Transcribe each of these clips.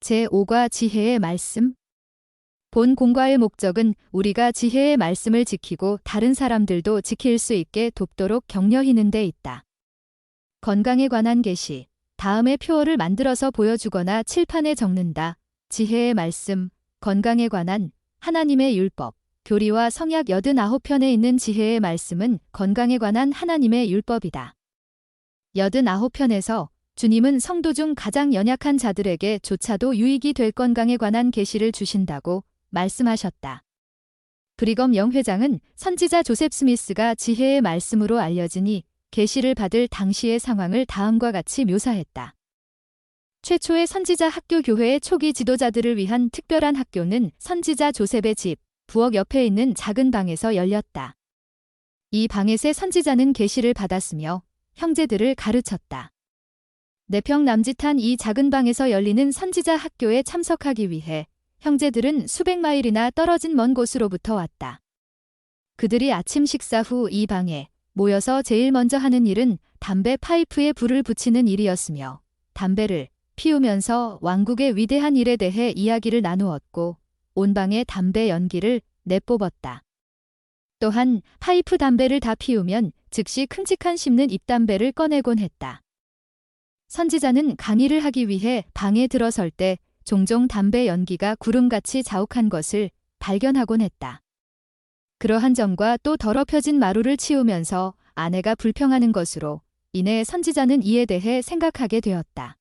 제5과 지혜의 말씀. 본 공과의 목적은 우리가 지혜의 말씀을 지키고 다른 사람들도 지킬 수 있게 돕도록 격려하는 데 있다. 건강에 관한 계시. 다음의 표어를 만들어서 보여주거나 칠판에 적는다. 지혜의 말씀, 건강에 관한 하나님의 율법. 교리와 성약 89편에 있는 지혜의 말씀은 건강에 관한 하나님의 율법이다. 89편에서 주님은 성도 중 가장 연약한 자들에게 조차도 유익이 될 건강에 관한 계시를 주신다고 말씀하셨다. 브리검 영회장은 선지자 조셉 스미스가 지혜의 말씀으로 알려지니 계시를 받을 당시의 상황을 다음과 같이 묘사했다. 최초의 선지자 학교 교회의 초기 지도자들을 위한 특별한 학교는 선지자 조셉의 집, 부엌 옆에 있는 작은 방에서 열렸다. 이 방에서 선지자는 계시를 받았으며 형제들을 가르쳤다. 4평 남짓한 이 작은 방에서 열리는 선지자 학교에 참석하기 위해 형제들은 수백 마일이나 떨어진 먼 곳으로부터 왔다. 그들이 아침 식사 후 이 방에 모여서 제일 먼저 하는 일은 담배 파이프에 불을 붙이는 일이었으며 담배를 피우면서 왕국의 위대한 일에 대해 이야기를 나누었고 온 방에 담배 연기를 내뿜었다. 또한 파이프 담배를 다 피우면 즉시 큼직한 씹는 잎담배를 꺼내곤 했다. 선지자는 강의를 하기 위해 방에 들어설 때 종종 담배 연기가 구름같이 자욱한 것을 발견하곤 했다. 그러한 점과 또 더럽혀진 마루를 치우면서 아내가 불평하는 것으로 인해 선지자는 이에 대해 생각하게 되었다.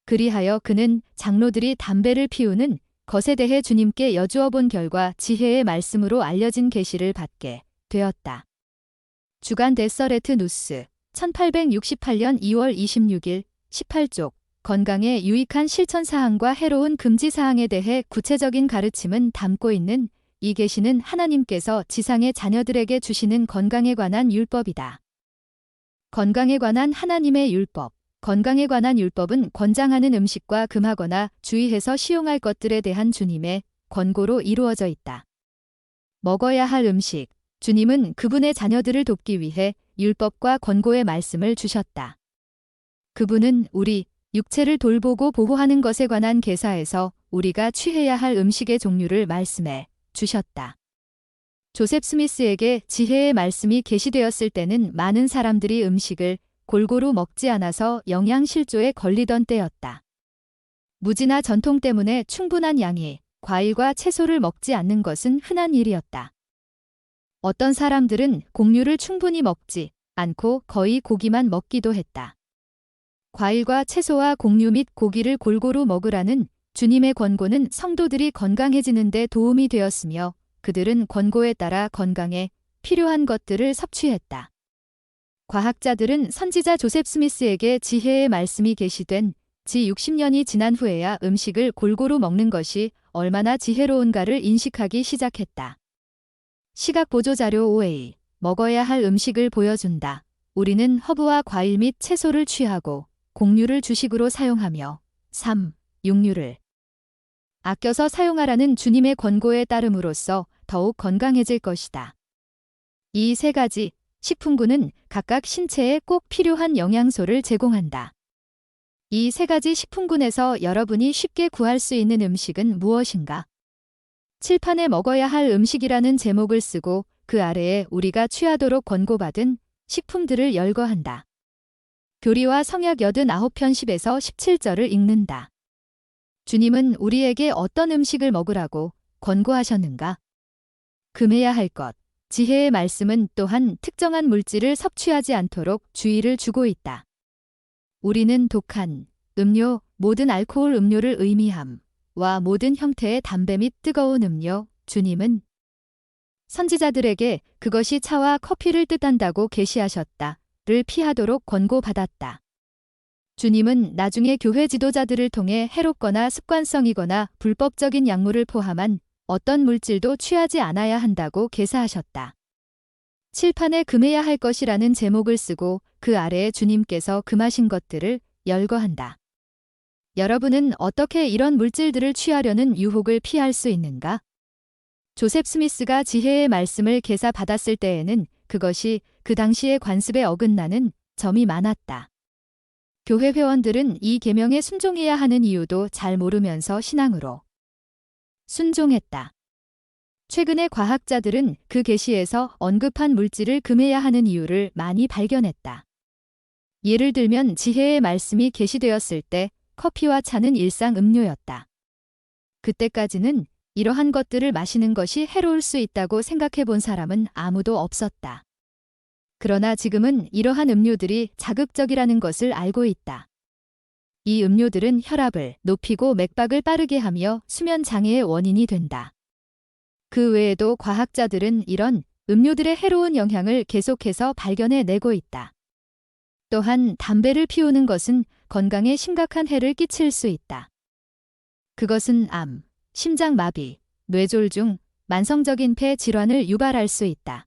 그리하여 그는 장로들이 담배를 피우는 것에 대해 주님께 여쭈어 본 결과 지혜의 말씀으로 알려진 계시를 받게 되었다. 주간 데서레트 누스 1868년 2월 26일 18쪽 건강에 유익한 실천사항과 해로운 금지사항에 대해 구체적인 가르침은 담고 있는 이 계시는 하나님께서 지상의 자녀들에게 주시는 건강에 관한 율법이다. 건강에 관한 하나님의 율법. 건강에 관한 율법은 권장하는 음식과 금하거나 주의해서 시용할 것들에 대한 주님의 권고로 이루어져 있다. 먹어야 할 음식. 주님은 그분의 자녀들을 돕기 위해 율법과 권고의 말씀을 주셨다. 그분은 우리 육체를 돌보고 보호하는 것에 관한 계사에서 우리가 취해야 할 음식의 종류를 말씀해 주셨다. 조셉 스미스에게 지혜의 말씀이 계시되었을 때는 많은 사람들이 음식을 골고루 먹지 않아서 영양실조에 걸리던 때였다. 무지나 전통 때문에 충분한 양의 과일과 채소를 먹지 않는 것은 흔한 일이었다. 어떤 사람들은 곡류를 충분히 먹지 않고 거의 고기만 먹기도 했다. 과일과 채소와 곡류 및 고기를 골고루 먹으라는 주님의 권고는 성도들이 건강해지는 데 도움이 되었으며 그들은 권고에 따라 건강에 필요한 것들을 섭취했다. 과학자들은 선지자 조셉 스미스에게 지혜의 말씀이 계시된 지 60년이 지난 후에야 음식을 골고루 먹는 것이 얼마나 지혜로운가를 인식하기 시작했다. 시각 보조자료 5A. 먹어야 할 음식을 보여준다. 우리는 허브와 과일 및 채소를 취하고 곡류를 주식으로 사용하며 3. 육류를 아껴서 사용하라는 주님의 권고에 따름으로써 더욱 건강해질 것이다. 이 3가지 식품군은 각각 신체에 꼭 필요한 영양소를 제공한다. 이 3가지 식품군에서 여러분이 쉽게 구할 수 있는 음식은 무엇인가? 칠판에 먹어야 할 음식이라는 제목을 쓰고 그 아래에 우리가 취하도록 권고받은 식품들을 열거한다. 교리와 성약 89편 10에서 17절을 읽는다. 주님은 우리에게 어떤 음식을 먹으라고 권고하셨는가? 금해야 할 것. 지혜의 말씀은 또한 특정한 물질을 섭취하지 않도록 주의를 주고 있다. 우리는 독한 음료, 모든 알코올 음료를 의미함과 모든 형태의 담배 및 뜨거운 음료, 주님은 선지자들에게 그것이 차와 커피를 뜻한다고 계시하셨다를 피하도록 권고받았다. 주님은 나중에 교회 지도자들을 통해 해롭거나 습관성이거나 불법적인 약물을 포함한 어떤 물질도 취하지 않아야 한다고 계사하셨다. 칠판에 금해야 할 것이라는 제목을 쓰고 그 아래에 주님께서 금하신 것들을 열거한다. 여러분은 어떻게 이런 물질들을 취하려는 유혹을 피할 수 있는가? 조셉 스미스가 지혜의 말씀을 계사받았을 때에는 그것이 그 당시의 관습에 어긋나는 점이 많았다. 교회 회원들은 이 계명에 순종해야 하는 이유도 잘 모르면서 신앙으로 순종했다. 최근에 과학자들은 그 계시에서 언급한 물질을 금해야 하는 이유를 많이 발견했다. 예를 들면 지혜의 말씀이 계시되었을 때 커피와 차는 일상 음료였다. 그때까지는 이러한 것들을 마시는 것이 해로울 수 있다고 생각해 본 사람은 아무도 없었다. 그러나 지금은 이러한 음료들이 자극적이라는 것을 알고 있다. 이 음료들은 혈압을 높이고 맥박을 빠르게 하며 수면 장애의 원인이 된다. 그 외에도 과학자들은 이런 음료들의 해로운 영향을 계속해서 발견해내고 있다. 또한 담배를 피우는 것은 건강에 심각한 해를 끼칠 수 있다. 그것은 암, 심장마비, 뇌졸중, 만성적인 폐 질환을 유발할 수 있다.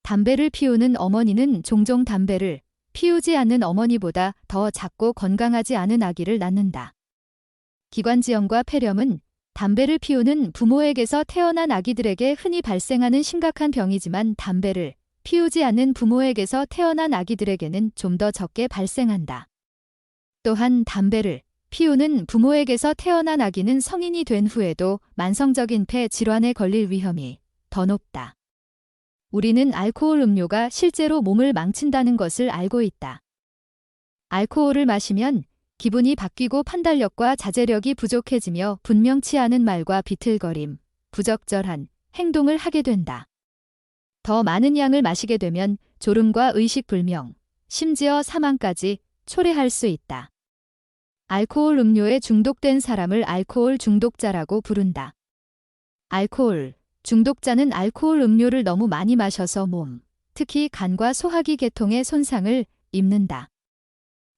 담배를 피우는 어머니는 종종 담배를 피우지 않는 어머니보다 더 작고 건강하지 않은 아기를 낳는다. 기관지염과 폐렴은 담배를 피우는 부모에게서 태어난 아기들에게 흔히 발생하는 심각한 병이지만 담배를 피우지 않는 부모에게서 태어난 아기들에게는 좀 더 적게 발생한다. 또한 담배를 피우는 부모에게서 태어난 아기는 성인이 된 후에도 만성적인 폐 질환에 걸릴 위험이 더 높다. 우리는 알코올 음료가 실제로 몸을 망친다는 것을 알고 있다. 알코올을 마시면 기분이 바뀌고 판단력과 자제력이 부족해지며 분명치 않은 말과 비틀거림, 부적절한 행동을 하게 된다. 더 많은 양을 마시게 되면 졸음과 의식불명, 심지어 사망까지 초래할 수 있다. 알코올 음료에 중독된 사람을 알코올 중독자라고 부른다. 알코올 중독자는 알코올 음료를 너무 많이 마셔서 몸, 특히 간과 소화기 계통에 손상을 입는다.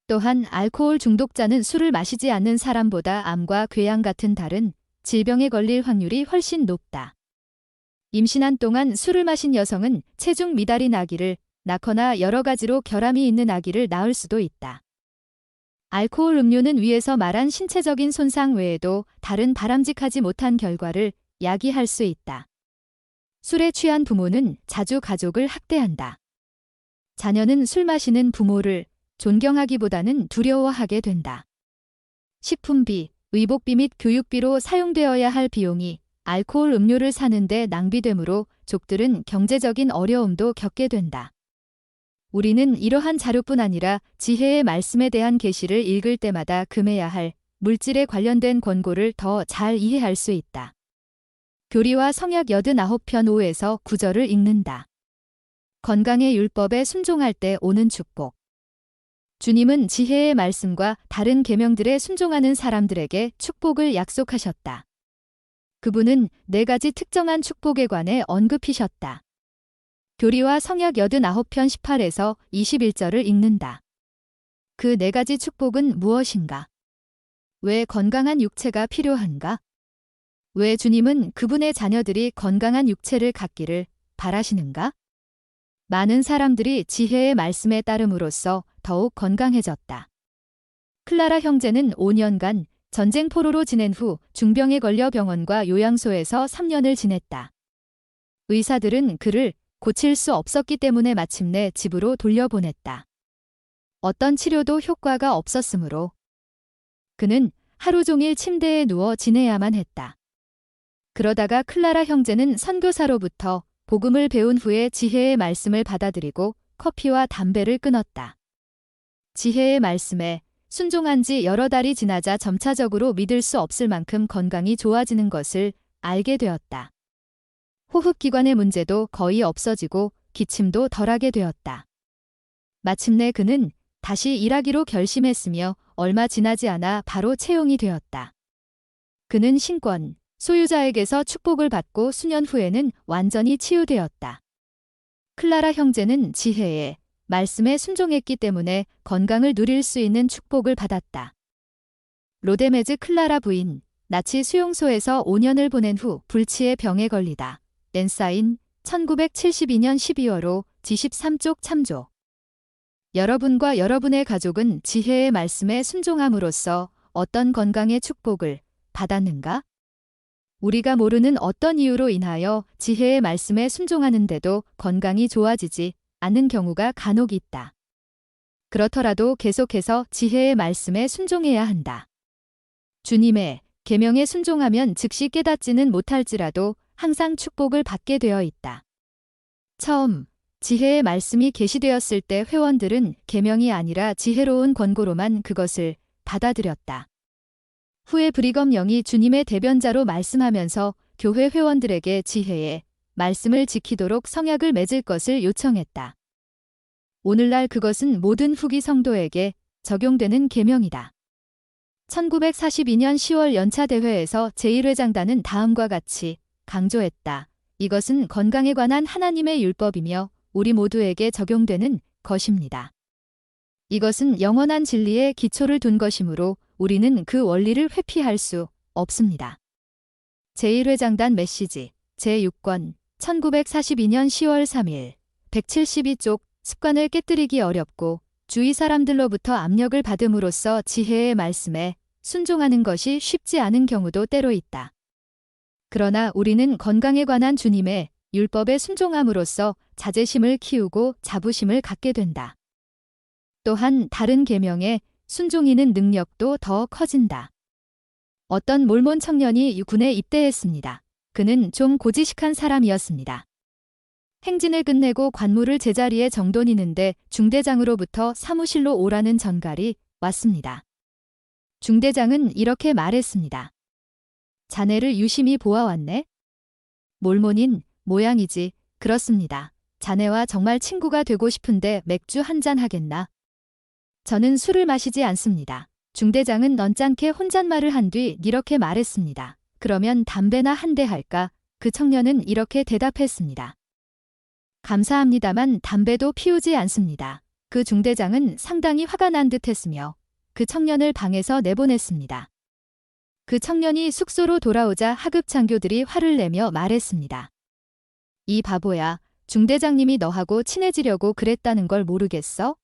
또한 알코올 중독자는 술을 마시지 않는 사람보다 암과 궤양 같은 다른 질병에 걸릴 확률이 훨씬 높다. 임신한 동안 술을 마신 여성은 체중 미달인 아기를 낳거나 여러 가지로 결함이 있는 아기를 낳을 수도 있다. 알코올 음료는 위에서 말한 신체적인 손상 외에도 다른 바람직하지 못한 결과를 야기할 수 있다. 술에 취한 부모는 자주 가족을 학대한다. 자녀는 술 마시는 부모를 존경하기보다는 두려워하게 된다. 식품비, 의복비 및 교육비로 사용되어야 할 비용이 알코올 음료를 사는데 낭비되므로 족들은 경제적인 어려움도 겪게 된다. 우리는 이러한 자료뿐 아니라 지혜의 말씀에 대한 계시를 읽을 때마다 금해야 할 물질에 관련된 권고를 더 잘 이해할 수 있다. 교리와 성약 89편 5에서 9절을 읽는다. 건강의 율법에 순종할 때 오는 축복. 주님은 지혜의 말씀과 다른 계명들에 순종하는 사람들에게 축복을 약속하셨다. 그분은 4가지 특정한 축복에 관해 언급하셨다. 교리와 성약 89편 18에서 21절을 읽는다. 그 4가지 축복은 무엇인가? 왜 건강한 육체가 필요한가? 왜 주님은 그분의 자녀들이 건강한 육체를 갖기를 바라시는가? 많은 사람들이 지혜의 말씀에 따름으로써 더욱 건강해졌다. 클라라 형제는 5년간 전쟁 포로로 지낸 후 중병에 걸려 병원과 요양소에서 3년을 지냈다. 의사들은 그를 고칠 수 없었기 때문에 마침내 집으로 돌려보냈다. 어떤 치료도 효과가 없었으므로 그는 하루 종일 침대에 누워 지내야만 했다. 그러다가 클라라 형제는 선교사로부터 복음을 배운 후에 지혜의 말씀을 받아들이고 커피와 담배를 끊었다. 지혜의 말씀에 순종한 지 여러 달이 지나자 점차적으로 믿을 수 없을 만큼 건강이 좋아지는 것을 알게 되었다. 호흡기관의 문제도 거의 없어지고 기침도 덜하게 되었다. 마침내 그는 다시 일하기로 결심했으며 얼마 지나지 않아 바로 채용이 되었다. 그는 신권 소유자에게서 축복을 받고 수년 후에는 완전히 치유되었다. 클라라 형제는 지혜의 말씀에 순종했기 때문에 건강을 누릴 수 있는 축복을 받았다. 로데메즈 클라라 부인, 나치 수용소에서 5년을 보낸 후 불치의 병에 걸리다. 렌사인 1972년 12월호 G13쪽 참조. 여러분과 여러분의 가족은 지혜의 말씀에 순종함으로써 어떤 건강의 축복을 받았는가? 우리가 모르는 어떤 이유로 인하여 지혜의 말씀에 순종하는데도 건강이 좋아지지 않는 경우가 간혹 있다. 그렇더라도 계속해서 지혜의 말씀에 순종해야 한다. 주님의 계명에 순종하면 즉시 깨닫지는 못할지라도 항상 축복을 받게 되어 있다. 처음 지혜의 말씀이 계시되었을 때 회원들은 계명이 아니라 지혜로운 권고로만 그것을 받아들였다. 후에 브리검 영이 주님의 대변자로 말씀하면서 교회 회원들에게 지혜의 말씀을 지키도록 성약을 맺을 것을 요청했다. 오늘날 그것은 모든 후기 성도에게 적용되는 계명이다. 1942년 10월 연차 대회에서 제1회장단은 다음과 같이 강조했다. 이것은 건강에 관한 하나님의 율법이며 우리 모두에게 적용되는 것입니다. 이것은 영원한 진리에 기초를 둔 것이므로 우리는 그 원리를 회피할 수 없습니다. 제1회장단 메시지 제6권 1942년 10월 3일 172쪽 습관을 깨뜨리기 어렵고 주위 사람들로부터 압력을 받음으로써 지혜의 말씀에 순종하는 것이 쉽지 않은 경우도 때로 있다. 그러나 우리는 건강에 관한 주님의 율법에 순종함으로써 자제심을 키우고 자부심을 갖게 된다. 또한 다른 계명에 순종하는 능력도 더 커진다. 어떤 몰몬 청년이 군에 입대했습니다. 그는 좀 고지식한 사람이었습니다. 행진을 끝내고 관무를 제자리에 정돈이는데 중대장으로부터 사무실로 오라는 전갈이 왔습니다. 중대장은 이렇게 말했습니다. 자네를 유심히 보아왔네? 몰몬인 모양이지. 그렇습니다. 자네와 정말 친구가 되고 싶은데 맥주 한잔 하겠나? 저는 술을 마시지 않습니다. 중대장은 언짢게 혼잣말을 한 뒤 이렇게 말했습니다. 그러면 담배나 한 대 할까? 그 청년은 이렇게 대답했습니다. 감사합니다만 담배도 피우지 않습니다. 그 중대장은 상당히 화가 난 듯했으며 그 청년을 방에서 내보냈습니다. 그 청년이 숙소로 돌아오자 하급 장교들이 화를 내며 말했습니다. 이 바보야, 중대장님이 너하고 친해지려고 그랬다는 걸 모르겠어?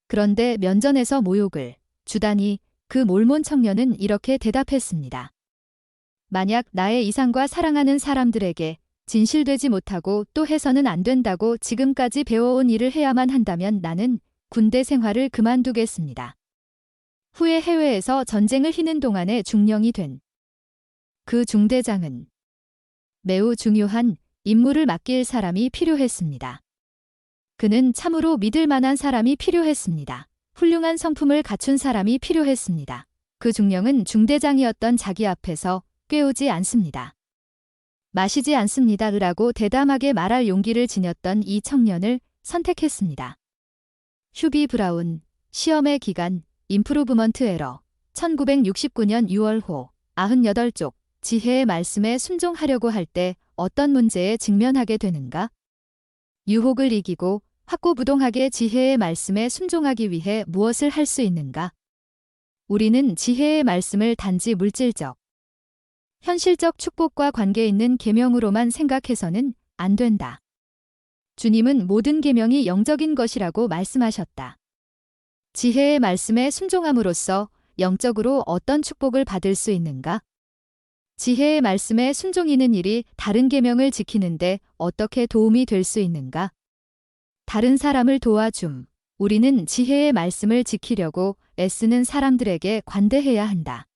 그런데 면전에서 모욕을 주다니 그 몰몬 청년은 이렇게 대답했습니다. 만약 나의 이상과 사랑하는 사람들에게 진실되지 못하고 또 해서는 안 된다고 지금까지 배워온 일을 해야만 한다면 나는 군대 생활을 그만두겠습니다. 후에 해외에서 전쟁을 희는 동안에 중령이 된 그 중대장은 매우 중요한 임무를 맡길 사람이 필요했습니다. 그는 참으로 믿을 만한 사람이 필요했습니다. 훌륭한 성품을 갖춘 사람이 필요했습니다. 그 중령은 중대장이었던 자기 앞에서 꾀우지 않습니다. 마시지 않습니다. 라고 대담하게 말할 용기를 지녔던 이 청년을 선택했습니다. 휴비 브라운, 시험의 기간, 임프루브먼트 에러, 1969년 6월호, 98쪽, 지혜의 말씀에 순종하려고 할 때 어떤 문제에 직면하게 되는가? 유혹을 이기고 확고부동하게 지혜의 말씀에 순종하기 위해 무엇을 할 수 있는가? 우리는 지혜의 말씀을 단지 물질적, 현실적 축복과 관계 있는 계명으로만 생각해서는 안 된다. 주님은 모든 계명이 영적인 것이라고 말씀하셨다. 지혜의 말씀에 순종함으로써 영적으로 어떤 축복을 받을 수 있는가? 지혜의 말씀에 순종하는 일이 다른 계명을 지키는데 어떻게 도움이 될 수 있는가? 다른 사람을 도와줌. 우리는 지혜의 말씀을 지키려고 애쓰는 사람들에게 관대해야 한다.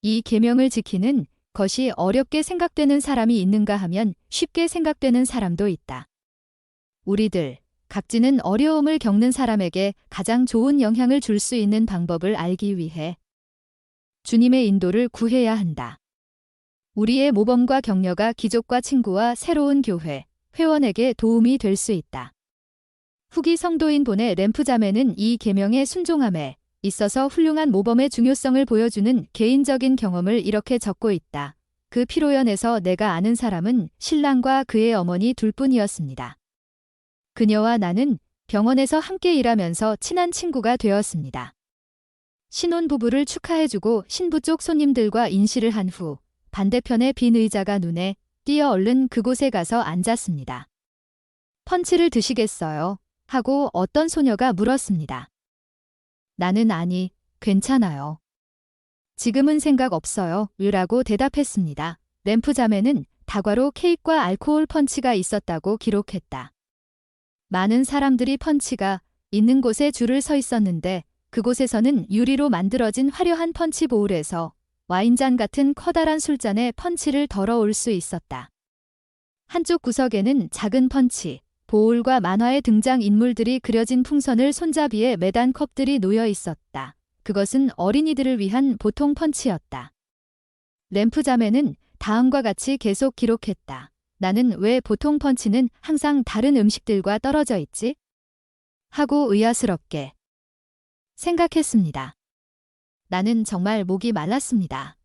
이 계명을 지키는 것이 어렵게 생각되는 사람이 있는가 하면 쉽게 생각되는 사람도 있다. 우리들 각지는 어려움을 겪는 사람에게 가장 좋은 영향을 줄 수 있는 방법을 알기 위해 주님의 인도를 구해야 한다. 우리의 모범과 격려가 기족과 친구와 새로운 교회, 회원에게 도움이 될 수 있다. 후기 성도인 본의 램프 자매는 이 계명에 순종함에 있어서 훌륭한 모범의 중요성을 보여주는 개인적인 경험을 이렇게 적고 있다. 그 피로연에서 내가 아는 사람은 신랑과 그의 어머니 둘뿐이었습니다. 그녀와 나는 병원에서 함께 일하면서 친한 친구가 되었습니다. 신혼부부를 축하해주고 신부 쪽 손님들과 인시를 한 후 반대편의 빈 의자가 눈에 띄어 얼른 그곳에 가서 앉았습니다. 펀치를 드시겠어요? 하고 어떤 소녀가 물었습니다. 나는 아니, 괜찮아요. 지금은 생각 없어요. 라고 대답했습니다. 램프 자매는 다과로 케이크와 알코올 펀치가 있었다고 기록했다. 많은 사람들이 펀치가 있는 곳에 줄을 서 있었는데 그곳에서는 유리로 만들어진 화려한 펀치 보울에서 와인잔 같은 커다란 술잔에 펀치를 덜어올 수 있었다. 한쪽 구석에는 작은 펀치, 보울과 만화의 등장인물들이 그려진 풍선을 손잡이에 매단 컵들이 놓여 있었다. 그것은 어린이들을 위한 보통 펀치였다. 램프 자매는 다음과 같이 계속 기록했다. 나는 왜 보통 펀치는 항상 다른 음식들과 떨어져 있지? 하고 의아스럽게 생각했습니다. 나는 정말 목이 말랐습니다.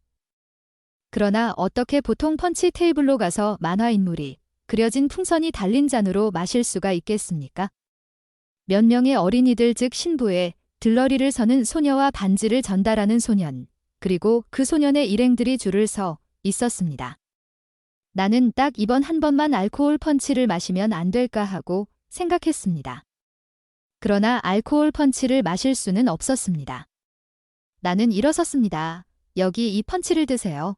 그러나 어떻게 보통 펀치 테이블로 가서 만화 인물이 그려진 풍선이 달린 잔으로 마실 수가 있겠습니까? 몇 명의 어린이들 즉 신부에 들러리를 서는 소녀와 반지를 전달하는 소년, 그리고 그 소년의 일행들이 줄을 서 있었습니다. 나는 딱 이번 한 번만 알코올 펀치를 마시면 안 될까 하고 생각했습니다. 그러나 알코올 펀치를 마실 수는 없었습니다. 나는 일어섰습니다. 여기 이 펀치를 드세요.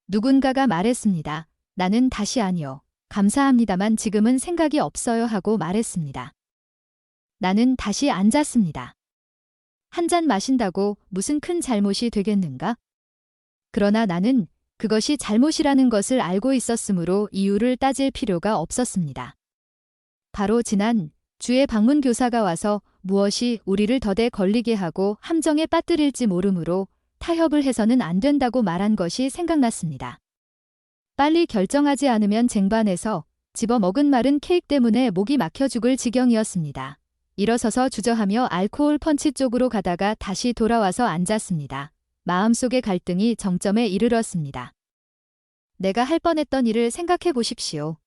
누군가가 말했습니다. 나는 다시 아니요. 감사합니다만 지금은 생각이 없어요 하고 말했습니다. 나는 다시 앉았습니다. 한 잔 마신다고 무슨 큰 잘못이 되겠는가? 그러나 나는 그것이 잘못이라는 것을 알고 있었으므로 이유를 따질 필요가 없었습니다. 바로 지난 주에 방문 교사가 와서 무엇이 우리를 더대 걸리게 하고 함정에 빠뜨릴지 모르므로 타협을 해서는 안 된다고 말한 것이 생각났습니다. 빨리 결정하지 않으면 쟁반에서 집어먹은 마른 케이크 때문에 목이 막혀 죽을 지경이었습니다. 일어서서 주저하며 알코올 펀치 쪽으로 가다가 다시 돌아와서 앉았습니다. 마음속의 갈등이 정점에 이르렀습니다. 내가 할 뻔했던 일을 생각해 보십시오.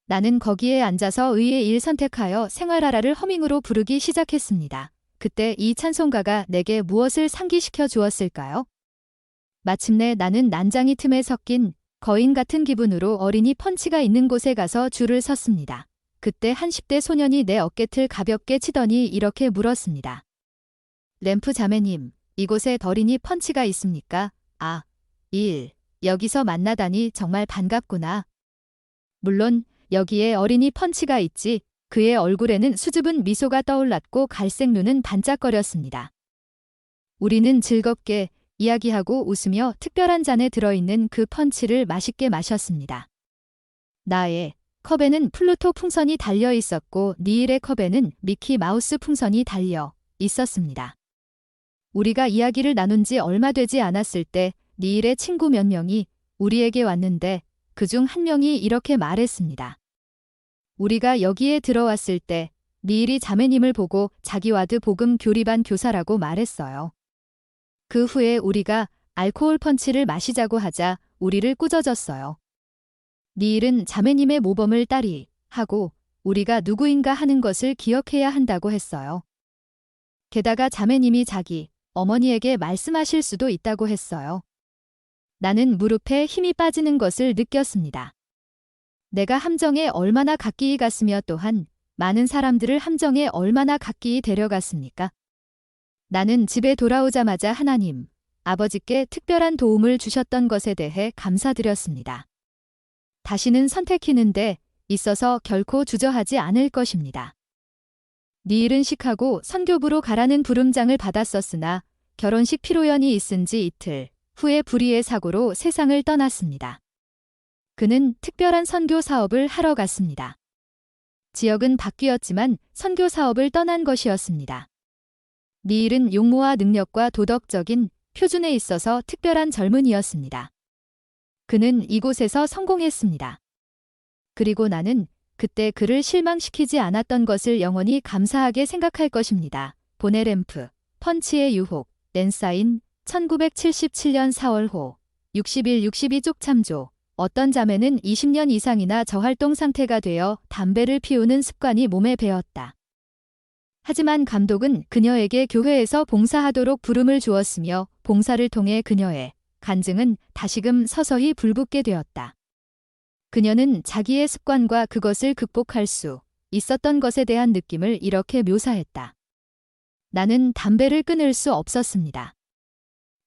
나는 거기에 앉아서 의의 일 선택하여 생활하라를 허밍으로 부르기 시작했습니다. 그때 이 찬송가가 내게 무엇을 상기시켜 주었을까요? 마침내 나는 난장이 틈에 섞인 거인 같은 기분으로 어린이 펀치가 있는 곳에 가서 줄을 섰습니다. 그때 한 10대 소년이 내 어깨틀 가볍게 치더니 이렇게 물었습니다. 램프 자매님, 이곳에 어린이 펀치가 있습니까? 아, 1. 여기서 만나다니 정말 반갑구나. 물론 여기에 어린이 펀치가 있지. 그의 얼굴에는 수줍은 미소가 떠올랐고 갈색 눈은 반짝거렸습니다. 우리는 즐겁게 이야기하고 웃으며 특별한 잔에 들어있는 그 펀치를 맛있게 마셨습니다. 나의 컵에는 플루토 풍선이 달려 있었고 니일의 컵에는 미키 마우스 풍선이 달려 있었습니다. 우리가 이야기를 나눈 지 얼마 되지 않았을 때 니일의 친구 몇 명이 우리에게 왔는데 그중 한 명이 이렇게 말했습니다. 우리가 여기에 들어왔을 때 니일이 자매님을 보고 자기와드 복음 교리반 교사라고 말했어요. 그 후에 우리가 알코올 펀치를 마시자고 하자 우리를 꾸짖었어요. 니일은 자매님의 모범을 따리 하고 우리가 누구인가 하는 것을 기억해야 한다고 했어요. 게다가 자매님이 자기 어머니에게 말씀하실 수도 있다고 했어요. 나는 무릎에 힘이 빠지는 것을 느꼈습니다. 내가 함정에 얼마나 가까이 갔으며 또한 많은 사람들을 함정에 얼마나 가까이 데려갔습니까? 나는 집에 돌아오자마자 하나님, 아버지께 특별한 도움을 주셨던 것에 대해 감사드렸습니다. 다시는 선택하는데 있어서 결코 주저하지 않을 것입니다. 니일은 식하고 선교부로 가라는 부름장을 받았었으나 결혼식 피로연이 있은 지 이틀 후에 불의의 사고로 세상을 떠났습니다. 그는 특별한 선교 사업을 하러 갔습니다. 지역은 바뀌었지만 선교 사업을 떠난 것이었습니다. 니일은 용모와 능력과 도덕적인 표준에 있어서 특별한 젊은이였습니다. 그는 이곳에서 성공했습니다. 그리고 나는 그때 그를 실망시키지 않았던 것을 영원히 감사하게 생각할 것입니다. 보네램프, 펀치의 유혹, 랜사인, 1977년 4월호, 61-62쪽 참조. 어떤 자매는 20년 이상이나 저활동 상태가 되어 담배를 피우는 습관이 몸에 배었다. 하지만 감독은 그녀에게 교회에서 봉사하도록 부름을 주었으며 봉사를 통해 그녀의 간증은 다시금 서서히 불붙게 되었다. 그녀는 자기의 습관과 그것을 극복할 수 있었던 것에 대한 느낌을 이렇게 묘사했다. 나는 담배를 끊을 수 없었습니다.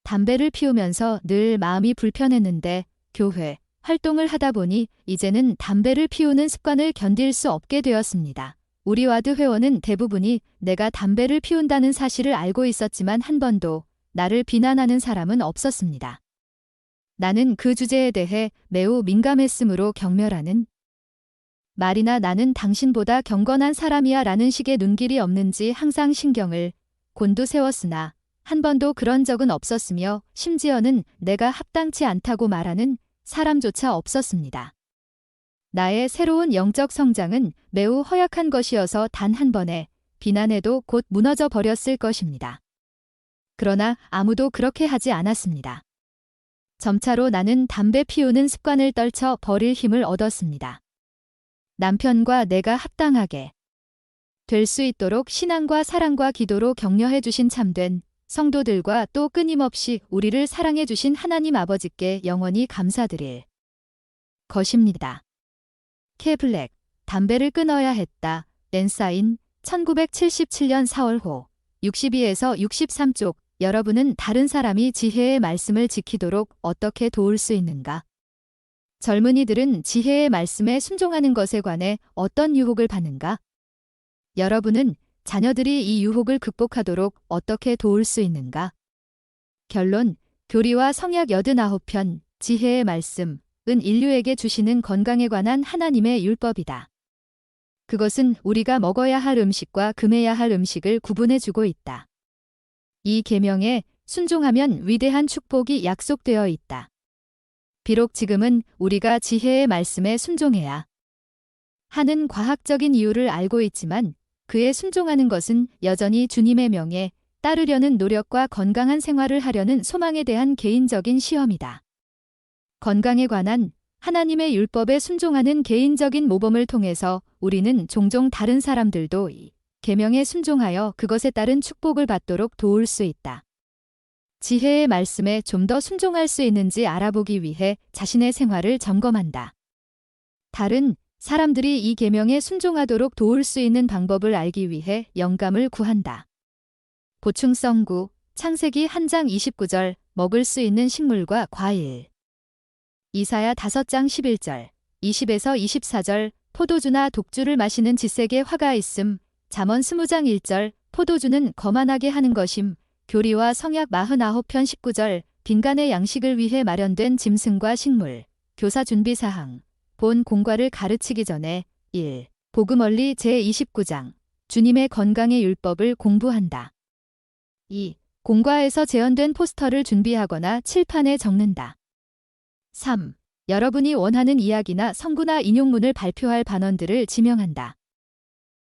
담배를 피우면서 늘 마음이 불편했는데 교회 활동을 하다 보니 이제는 담배를 피우는 습관을 견딜 수 없게 되었습니다. 우리 와드 회원은 대부분이 내가 담배를 피운다는 사실을 알고 있었지만 한 번도 나를 비난하는 사람은 없었습니다. 나는 그 주제에 대해 매우 민감했으므로 경멸하는 말이나 나는 당신보다 경건한 사람이야 라는 식의 눈길이 없는지 항상 신경을 곤두세웠으나 한 번도 그런 적은 없었으며 심지어는 내가 합당치 않다고 말하는 사람조차 없었습니다. 나의 새로운 영적 성장은 매우 허약한 것이어서 단 한 번의 비난에도 곧 무너져 버렸을 것입니다. 그러나 아무도 그렇게 하지 않았습니다. 점차로 나는 담배 피우는 습관을 떨쳐 버릴 힘을 얻었습니다. 남편과 내가 합당하게 될 수 있도록 신앙과 사랑과 기도로 격려해 주신 참된 성도들과 또 끊임없이 우리를 사랑해 주신 하나님 아버지께 영원히 감사드릴 것입니다. 케블랙, 담배를 끊어야 했다. 랜사인, 1977년 4월호, 62에서 63쪽. 여러분은 다른 사람이 지혜의 말씀을 지키도록 어떻게 도울 수 있는가? 젊은이들은 지혜의 말씀에 순종하는 것에 관해 어떤 유혹을 받는가? 여러분은 자녀들이 이 유혹을 극복하도록 어떻게 도울 수 있는가? 결론, 교리와 성약 89편, 지혜의 말씀. 은 인류에게 주시는 건강에 관한 하나님의 율법이다. 그것은 우리가 먹어야 할 음식과 금해야 할 음식을 구분해 주고 있다. 이 계명에 순종하면 위대한 축복이 약속되어 있다. 비록 지금은 우리가 지혜의 말씀에 순종해야 하는 과학적인 이유를 알고 있지만 그에 순종하는 것은 여전히 주님의 명에 따르려는 노력과 건강한 생활을 하려는 소망에 대한 개인적인 시험이다. 건강에 관한 하나님의 율법에 순종하는 개인적인 모범을 통해서 우리는 종종 다른 사람들도 이 계명에 순종하여 그것에 따른 축복을 받도록 도울 수 있다. 지혜의 말씀에 좀 더 순종할 수 있는지 알아보기 위해 자신의 생활을 점검한다. 다른 사람들이 이 계명에 순종하도록 도울 수 있는 방법을 알기 위해 영감을 구한다. 보충성 9, 창세기 1장 29절, 먹을 수 있는 식물과 과일. 이사야 5장 11절, 20에서 24절, 포도주나 독주를 마시는 지색에 화가 있음. 잠언 20장 1절, 포도주는 거만하게 하는 것임. 교리와 성약 49편 19절, 빈간의 양식을 위해 마련된 짐승과 식물. 교사 준비사항. 본 공과를 가르치기 전에 1. 복음원리 제29장. 주님의 건강의 율법을 공부한다. 2. 공과에서 재현된 포스터를 준비하거나 칠판에 적는다. 3. 여러분이 원하는 이야기나 성구나 인용문을 발표할 반원들을 지명한다.